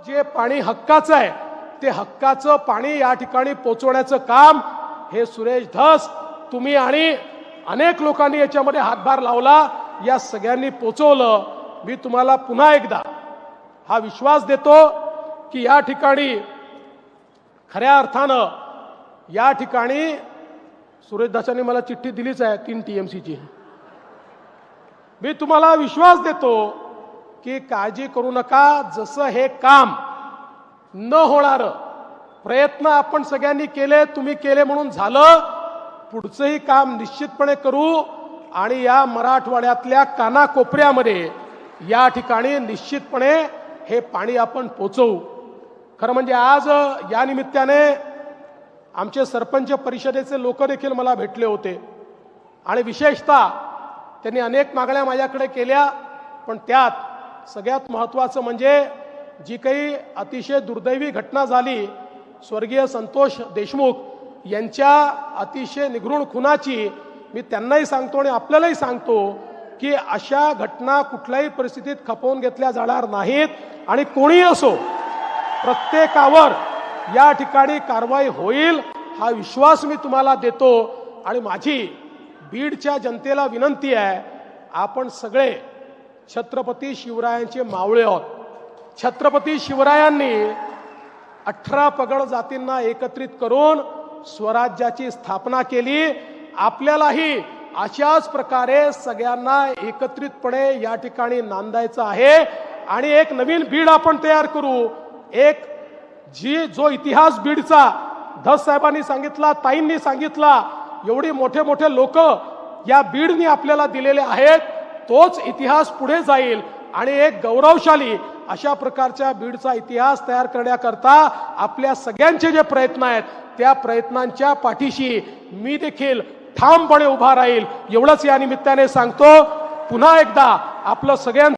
जे पाणी हक्काचं आहे ते हक्काचं पाणी या ठिकाणी पोहोचवण्याचं काम हे सुरेश धस तुम्ही आणि अनेक लोकांनी याच्यामध्ये हातभार लावला, या सगळ्यांनी पोहोचवलं। मी तुम्हाला पुन्हा एकदा हा विश्वास देतो की या ठिकाणी खऱ्या अर्थानं या ठिकाणी सुरेश धसांनी मला चिठ्ठी दिलीच आहे 3 TMC ची। मी तुम्हाला विश्वास देतो की काळजी करू नका, जसं हे काम न होणार प्रयत्न आपण सगळ्यांनी केले, तुम्ही केले म्हणून झालं, पुढचंही काम निश्चितपणे करू आणि या मराठवाड्यातल्या कानाकोपऱ्यामध्ये या ठिकाणी निश्चितपणे हे पाणी आपण पोचवू। खरं म्हणजे आज या निमित्ताने आमचे सरपंच परिषदेचे लोक देखील मला भेटले होते आणि विशेषतः त्यांनी अनेक मागण्या माझ्याकडे केल्या, पण त्यात सगळ्यात महत्त्वाचं म्हणजे जी काही अतिशय दुर्दैवी घटना झाली स्वर्गीय संतोष देशमुख यांच्या अतिशय निगृण खुनाची, मी त्यांनाही सांगतो आणि आपल्यालाही सांगतो की अशा घटना कुठल्याही परिस्थितीत खपवून घेतल्या जाणार नाहीत आणि कोणी असो प्रत्येकावर या ठिकाणी कारवाई होईल हा विश्वास मी तुम्हाला देतो। आणि माझी बीडच्या जनतेला विनंती आहे, आपण सगळे छत्रपती शिवरायांचे मावळे आहोत। छत्रपती शिवरायांनी 18 पगड जातींना एकत्रित करून स्वराज्याची स्थापना केली। आपल्यालाही अशाच प्रकारे सगळ्यांना एकत्रितपणे या ठिकाणी नांदायचं आहे आणि एक नवीन बीड आपण तयार करू। एक जो इतिहास बीडचा धस साहेबांनी सांगितला, ताईंनी सांगितला, एवढी मोठे मोठे लोक या बीडनी आपल्याला दिलेले आहेत, तोच इतिहास पुढे जाईल आणि एक गौरवशाली अशा प्रकारच्या बीडचा इतिहास तयार करण्याकरता आपल्या सगळ्यांचे जे प्रयत्न आहेत त्या प्रयत्नांच्या पाठीशी मी देखील ठामपणे उभा राहील, एवढंच या निमित्ताने सांगतो। पुन्हा एकदा आपलं सगळ्यांचं